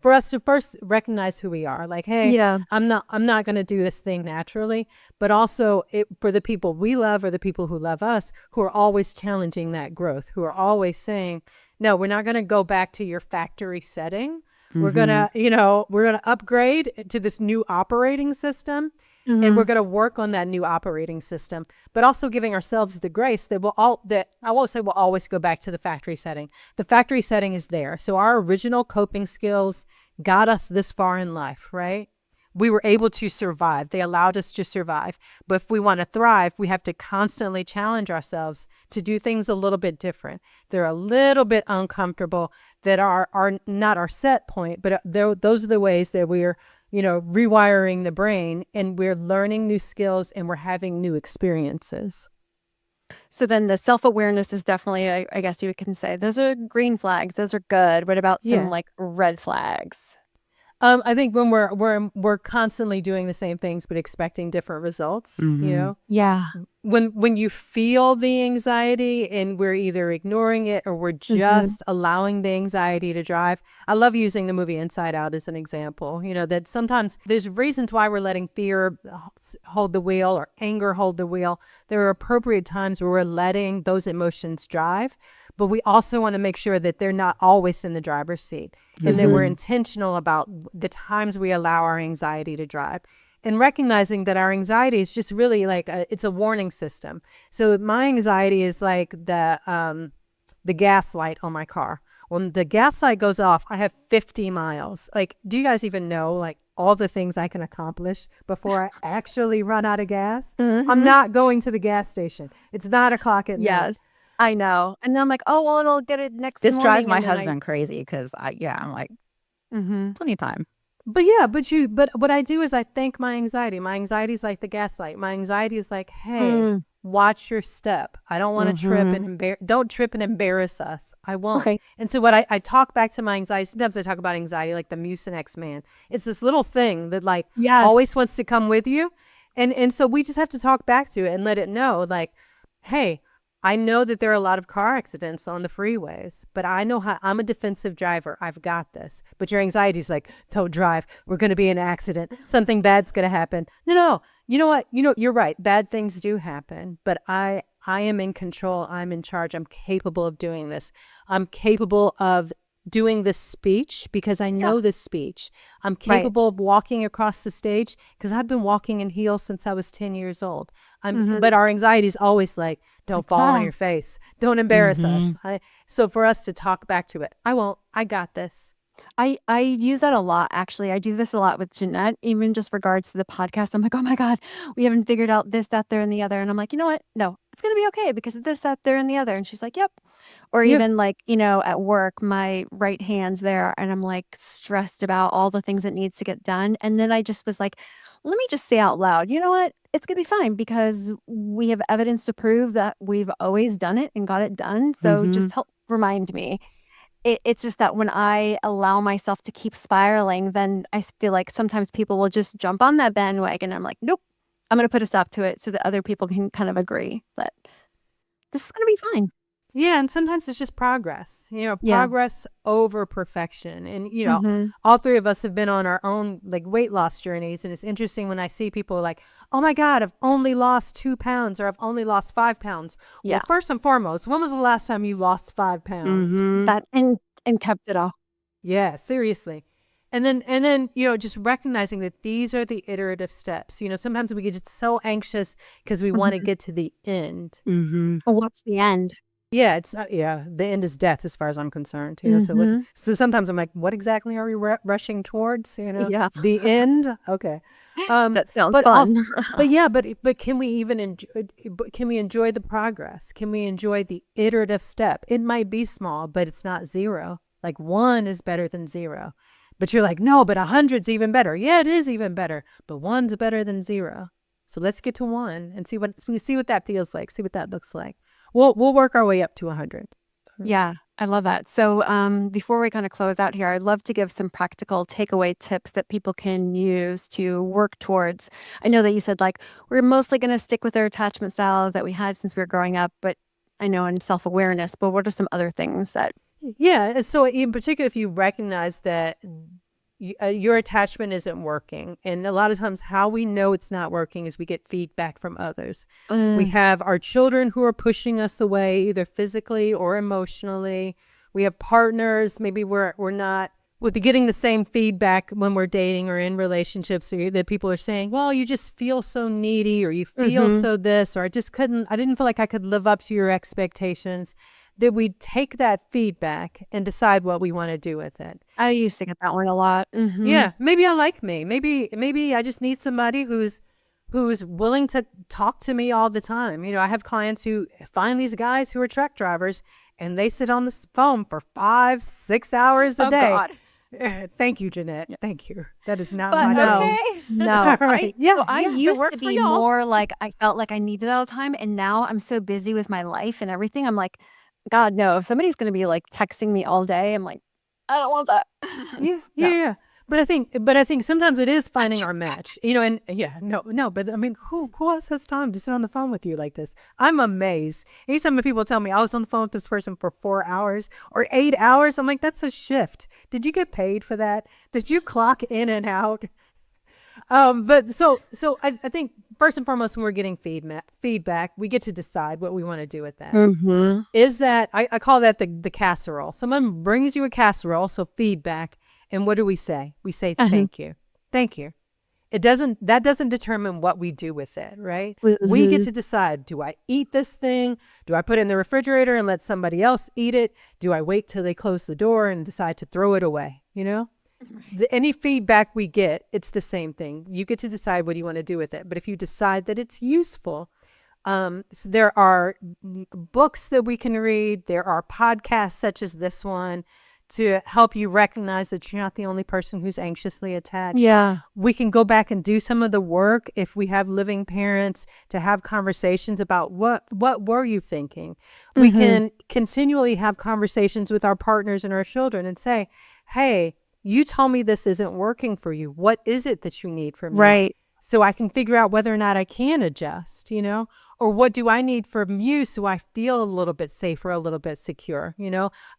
for us to first recognize who we are. Like, hey, Yeah. I'm not going to do this thing naturally, but also for the people we love or the people who love us, who are always challenging that growth, who are always saying, no, we're not going to go back to your factory setting. We're going to, we're going to upgrade to this new operating system. And we're Mhm. going to work on that new operating system, but also giving ourselves the grace that I won't say we'll always go back to the factory setting. The factory setting is there. So our original coping skills got us this far in life, right? We were able to survive. They allowed us to survive. But if we want to thrive, we have to constantly challenge ourselves to do things a little bit different. They're a little bit uncomfortable, that are not our set point, but those are the ways that we're rewiring the brain, and we're learning new skills and we're having new experiences. So then the self-awareness is definitely, I guess you can say, those are green flags. Those are good. What about some Yeah. like red flags? I think when we're constantly doing the same things but expecting different results, Yeah. when you feel the anxiety and we're either ignoring it or we're just allowing the anxiety to drive. I love using the movie Inside Out as an example, that sometimes there's reasons why we're letting fear hold the wheel or anger hold the wheel. There are appropriate times where we're letting those emotions drive, but we also want to make sure that they're not always in the driver's seat, and that we're intentional about the times we allow our anxiety to drive, and recognizing that our anxiety is just really like it's a warning system. So my anxiety is like the gas light on my car. When the gas light goes off, I have 50 miles. Like, do you guys even know like all the things I can accomplish before I actually run out of gas? I'm not going to the gas station. It's 9:00 at night. Yes, I know. And then I'm like, oh, well, it'll get it next This morning. drives my and then husband crazy because I'm like, Mhm. plenty of time. But what I do is I thank my anxiety. My anxiety is like the gaslight. My anxiety is like, hey, watch your step. I don't want to trip and don't trip and embarrass us. I won't. Okay. And so what I talk back to my anxiety, sometimes I talk about anxiety like the Mucinex man. It's this little thing that like Yes. always wants to come with you. And so we just have to talk back to it and let it know like, hey, I know that there are a lot of car accidents on the freeways, but I know how I'm a defensive driver. I've got this. But your anxiety is like, don't drive. We're going to be in an accident. Something bad's going to happen. No. You know what? You're right. Bad things do happen, but I am in control. I'm in charge. I'm capable of doing this. I'm capable of doing this speech because I know this speech. I'm Right. capable of walking across the stage because I've been walking in heels since I was 10 years old. But our anxiety is always like, don't fall on your face. Don't embarrass us. So for us to talk back to it, I won't. I got this. I use that a lot, actually. I do this a lot with Jeanette, even just regards to the podcast. I'm like, oh my God, we haven't figured out this, that, there, and the other. And I'm like, you know what? No, it's going to be okay because of this, that, there, and the other. And she's like, yep. Or Yeah. even like, you know, at work, my right hand's there and I'm like stressed about all the things that needs to get done. And then I just was like, let me just say out loud, you know what? It's going to be fine because we have evidence to prove that we've always done it and got it done. So just help remind me. It's just that when I allow myself to keep spiraling, then I feel like sometimes people will just jump on that bandwagon. I'm like, nope, I'm going to put a stop to it so that other people can kind of agree that this is going to be fine. Yeah, and sometimes it's just progress, Yeah. progress over perfection. And, all three of us have been on our own like weight loss journeys. And it's interesting when I see people like, oh my God, I've only lost 2 pounds or I've only lost 5 pounds. Yeah. Well, first and foremost, when was the last time you lost 5 pounds? That and kept it off. Yeah, seriously. And then, just recognizing that these are the iterative steps. Sometimes we get just so anxious because we want to get to the end. Well, what's the end? Yeah, it's the end is death as far as I'm concerned. So sometimes I'm like, what exactly are we rushing towards? Yeah. The end. Okay. That sounds but fun. but can we even enjoy the progress? Can we enjoy the iterative step? It might be small, but it's not zero. Like 1 is better than 0. But you're like, no, but 100's even better. Yeah, it is even better, but 1's better than 0. So let's get to 1 and see what that feels like. See what that looks like. We'll work our way up to 100. Yeah, I love that. So before we kind of close out here, I'd love to give some practical takeaway tips that people can use to work towards. I know that you said like we're mostly going to stick with our attachment styles that we had since we were growing up, but I know in self-awareness, but what are some other things that... Yeah, so in particular, if you recognize that your attachment isn't working, and a lot of times how we know it's not working is we get feedback from others. We have our children who are pushing us away either physically or emotionally. We have partners, maybe we'll be getting the same feedback when we're dating or in relationships, or that people are saying, well, you just feel so needy, or you feel so this, or I didn't feel like I could live up to your expectations. That we take that feedback and decide what we want to do with it. I used to get that one a lot. Yeah, maybe I like me. Maybe I just need somebody who's willing to talk to me all the time. I have clients who find these guys who are truck drivers and they sit on the phone for 5-6 hours a day. God. Thank you, Jeanette. Yeah. Thank you. That is not But my no. thing. No. Right. I it used works to for be y'all. more like I felt like I needed it all the time. And now I'm so busy with my life and everything. I'm like, God, no. If somebody's going to be like texting me all day, I'm like, I don't want that. Yeah. But I think sometimes it is finding our match, and but I mean, who else has time to sit on the phone with you like this? I'm amazed. Anytime people tell me I was on the phone with this person for 4 hours or 8 hours, I'm like, that's a shift. Did you get paid for that? Did you clock in and out? But so I think first and foremost, when we're getting feedback, we get to decide what we want to do with that. Is that, I call that the casserole. Someone brings you a casserole, so feedback. And what do we say? We say, thank you. Thank you. That doesn't determine what we do with it, right? We get to decide, do I eat this thing? Do I put it in the refrigerator and let somebody else eat it? Do I wait till they close the door and decide to throw it away? Any feedback we get, it's the same thing. You get to decide what you want to do with it. But if you decide that it's useful, so there are books that we can read. There are podcasts such as this one to help you recognize that you're not the only person who's anxiously attached. Yeah. We can go back and do some of the work if we have living parents to have conversations about what were you thinking. We can continually have conversations with our partners and our children and say, hey, you told me this isn't working for you. What is it that you need from me? Right. So I can figure out whether or not I can adjust, or what do I need from you so I feel a little bit safer, a little bit secure.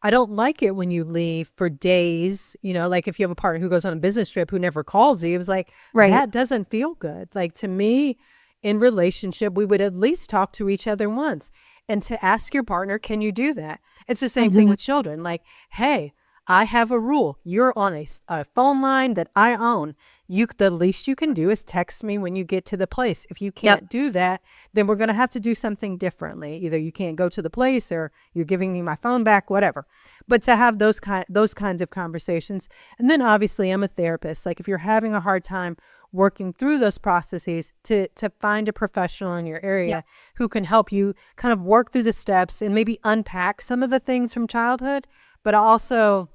I don't like it when you leave for days, like if you have a partner who goes on a business trip who never calls you, it was like, that doesn't feel good. Like to me, in relationship, we would at least talk to each other once, and to ask your partner, can you do that? It's the same thing with children. Like, hey, I have a rule. You're on a phone line that I own. The least you can do is text me when you get to the place. If you can't do that, then we're going to have to do something differently. Either you can't go to the place or you're giving me my phone back, whatever. But to have those kinds of conversations. And then obviously I'm a therapist. Like if you're having a hard time working through those processes, to find a professional in your area who can help you kind of work through the steps and maybe unpack some of the things from childhood. But also,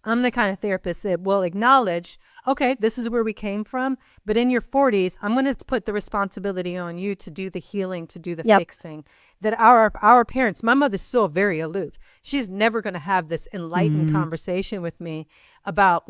I'm the kind of therapist that will acknowledge, okay, this is where we came from, but in your 40s, I'm going to put the responsibility on you to do the healing, to do the fixing. That our parents, my mother's still very aloof. She's never going to have this enlightened conversation with me about,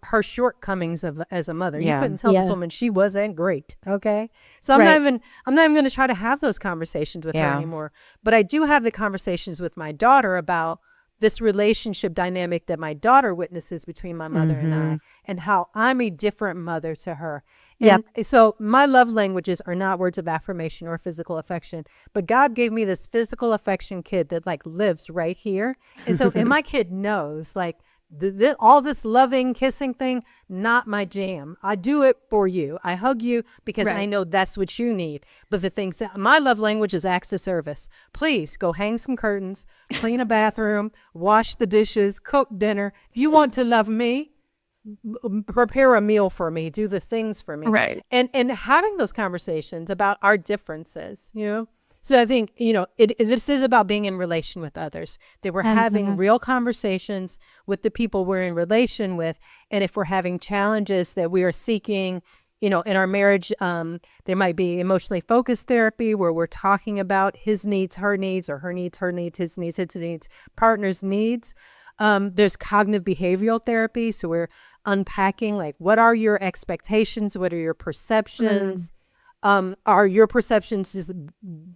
her shortcomings as a mother. You couldn't tell this woman she wasn't great, okay? So I'm not even going to try to have those conversations with her anymore. But I do have the conversations with my daughter about this relationship dynamic that my daughter witnesses between my mother and I, and how I'm a different mother to her. And so my love languages are not words of affirmation or physical affection, but God gave me this physical affection kid that like lives right here. And so, and my kid knows like, all this loving, kissing thing, not my jam. I do it for you. I hug you because I know that's what you need. But the things that my love language is acts of service. Please go hang some curtains, clean a bathroom, wash the dishes, cook dinner. If you want to love me, prepare a meal for me, do the things for me. Right. And having those conversations about our differences, So I think, this is about being in relation with others, that we're having real conversations with the people we're in relation with. And if we're having challenges that we are seeking, in our marriage, there might be emotionally focused therapy where we're talking about his needs, her needs, or her needs, her needs, his needs, partner's needs. There's cognitive behavioral therapy. So we're unpacking, like, what are your expectations? What are your perceptions? Are your perceptions just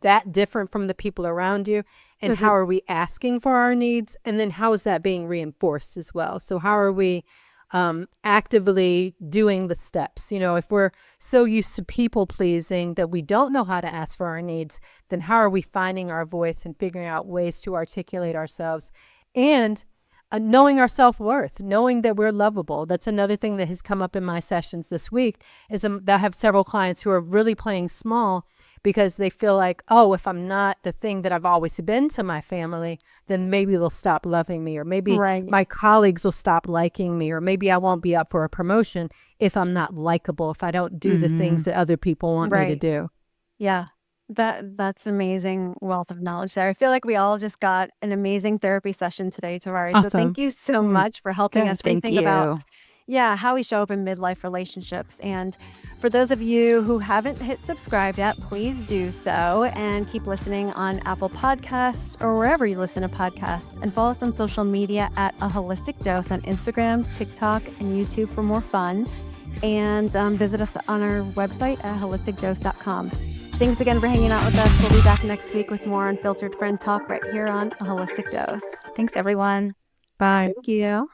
that different from the people around you? And how are we asking for our needs? And then how is that being reinforced as well? So how are we actively doing the steps? If we're so used to people pleasing that we don't know how to ask for our needs, then how are we finding our voice and figuring out ways to articulate ourselves? And knowing our self-worth, knowing that we're lovable. That's another thing that has come up in my sessions this week, is that I have several clients who are really playing small because they feel like, oh, if I'm not the thing that I've always been to my family, then maybe they'll stop loving me, or maybe my colleagues will stop liking me, or maybe I won't be up for a promotion if I'm not likable, if I don't do the things that other people want me to do. Yeah. That's amazing wealth of knowledge there. I feel like we all just got an amazing therapy session today, Tawari. Awesome. So thank you so much for helping us Thank rethink you. about how we show up in midlife relationships. And for those of you who haven't hit subscribe yet, please do so, and keep listening on Apple Podcasts or wherever you listen to podcasts, and follow us on social media at A Holistic Dose on Instagram, TikTok, and YouTube for more fun. And visit us on our website at holisticdose.com. Thanks again for hanging out with us. We'll be back next week with more Unfiltered Friend Talk right here on A Holistic Dose. Thanks, everyone. Bye. Thank you.